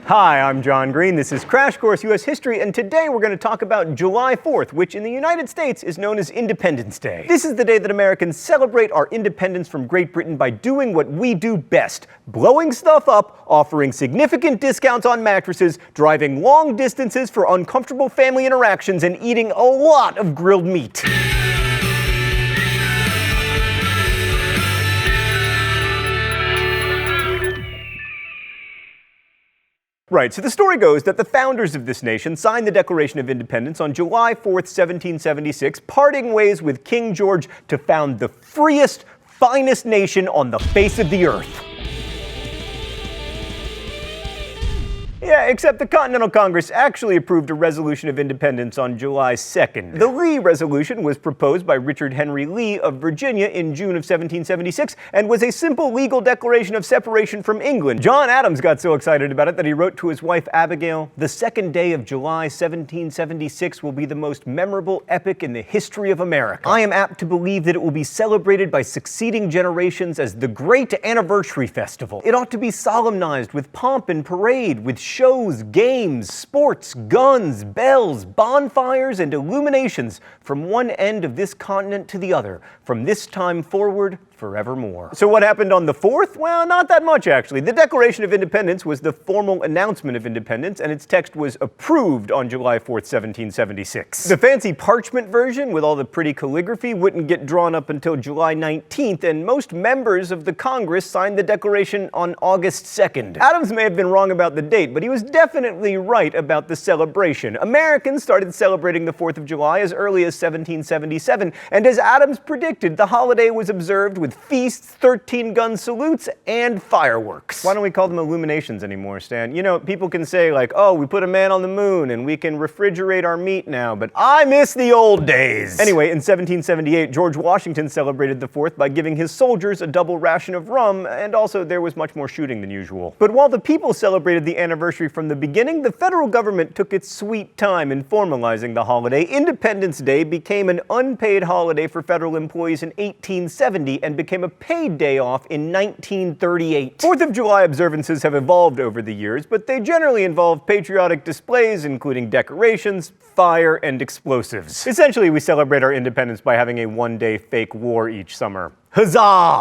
Hi, I'm John Green. This is Crash Course U.S. History, and today we're going to talk about July 4th, which in the United States is known as Independence Day. This is the day that Americans celebrate our independence from Great Britain by doing what we do best: blowing stuff up, offering significant discounts on mattresses, driving long distances for uncomfortable family interactions, and eating a lot of grilled meat. Right, so the story goes that the founders of this nation signed the Declaration of Independence on July 4th, 1776, parting ways with King George to found the freest, finest nation on the face of the earth. Yeah, except the Continental Congress actually approved a resolution of independence on July 2nd. The Lee Resolution was proposed by Richard Henry Lee of Virginia in June of 1776 and was a simple legal declaration of separation from England. John Adams got so excited about it that he wrote to his wife Abigail, "The second day of July 1776 will be the most memorable epoch in the history of America. I am apt to believe that it will be celebrated by succeeding generations as the great anniversary festival. It ought to be solemnized with pomp and parade, with shows, games, sports, guns, bells, bonfires, and illuminations from one end of this continent to the other, from this time forward, forevermore." So what happened on the 4th? Well, not that much, actually. The Declaration of Independence was the formal announcement of independence, and its text was approved on July 4th, 1776. The fancy parchment version with all the pretty calligraphy wouldn't get drawn up until July 19th, and most members of the Congress signed the Declaration on August 2nd. Adams may have been wrong about the date, but he was definitely right about the celebration. Americans started celebrating the 4th of July as early as 1777, and as Adams predicted, the holiday was observed with feasts, 13-gun salutes, and fireworks. Why don't we call them illuminations anymore, Stan? You know, people can say like, oh, we put a man on the moon and we can refrigerate our meat now, but I miss the old days. Anyway, in 1778, George Washington celebrated the 4th by giving his soldiers a double ration of rum, and also there was much more shooting than usual. But while the people celebrated the anniversary from the beginning, the federal government took its sweet time in formalizing the holiday. Independence Day became an unpaid holiday for federal employees in 1870 and became a paid day off in 1938. 4th of July observances have evolved over the years, but they generally involve patriotic displays, including decorations, fire, and explosives. Essentially, we celebrate our independence by having a one-day fake war each summer. Huzzah!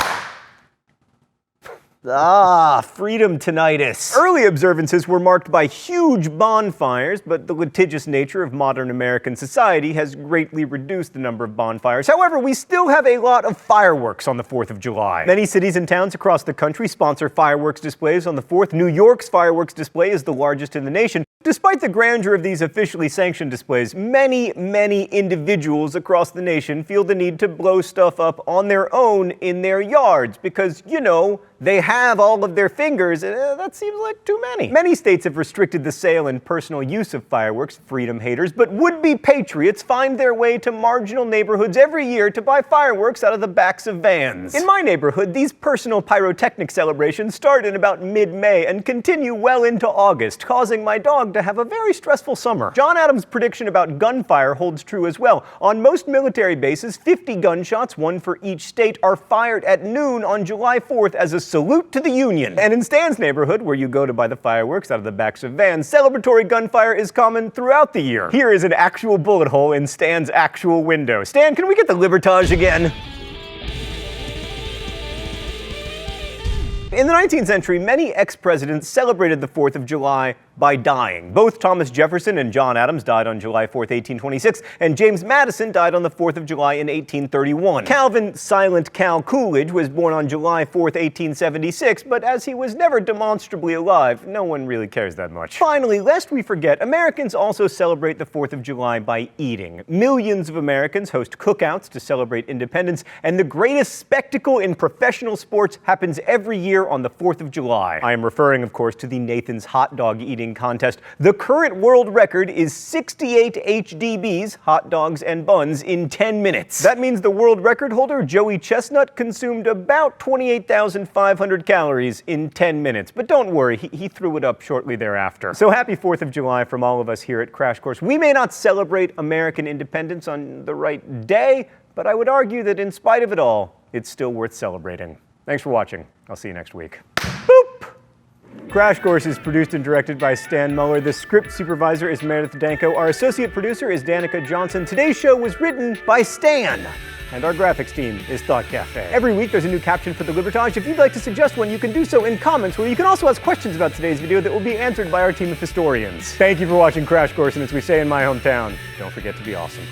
Freedom tinnitus. Early observances were marked by huge bonfires, but the litigious nature of modern American society has greatly reduced the number of bonfires. However, we still have a lot of fireworks on the 4th of July. Many cities and towns across the country sponsor fireworks displays on the 4th. New York's fireworks display is the largest in the nation. Despite the grandeur of these officially sanctioned displays, many individuals across the nation feel the need to blow stuff up on their own in their yards because, you know, they have all of their fingers, and that seems like too many. Many states have restricted the sale and personal use of fireworks, freedom haters, but would-be patriots find their way to marginal neighborhoods every year to buy fireworks out of the backs of vans. In my neighborhood, these personal pyrotechnic celebrations start in about mid-May and continue well into August, causing my dog to have a very stressful summer. John Adams' prediction about gunfire holds true as well. On most military bases, 50 gunshots, one for each state, are fired at noon on July 4th as a salute to the Union. And in Stan's neighborhood, where you go to buy the fireworks out of the backs of vans, celebratory gunfire is common throughout the year. Here is an actual bullet hole in Stan's actual window. Stan, can we get the Libertage again? In the 19th century, many ex-presidents celebrated the 4th of July by dying. Both Thomas Jefferson and John Adams died on July 4th, 1826, and James Madison died on the 4th of July in 1831. Calvin Silent Cal Coolidge was born on July 4th, 1876, but as he was never demonstrably alive, no one really cares that much. Finally, lest we forget, Americans also celebrate the 4th of July by eating. Millions of Americans host cookouts to celebrate independence, and the greatest spectacle in professional sports happens every year on the 4th of July. I am referring, of course, to the Nathan's Hot Dog Eating Contest. The current world record is 68 HDBs, hot dogs and buns, in 10 minutes. That means the world record holder, Joey Chestnut, consumed about 28,500 calories in 10 minutes. But don't worry, he threw it up shortly thereafter. So happy 4th of July from all of us here at Crash Course. We may not celebrate American independence on the right day, but I would argue that in spite of it all, it's still worth celebrating. Thanks for watching. I'll see you next week. Boop! Crash Course is produced and directed by Stan Muller. The script supervisor is Meredith Danko. Our associate producer is Danica Johnson. Today's show was written by Stan. And our graphics team is Thought Cafe. Every week there's a new caption for the Libertage. If you'd like to suggest one, you can do so in comments, where you can also ask questions about today's video that will be answered by our team of historians. Thank you for watching Crash Course, and as we say in my hometown, don't forget to be awesome.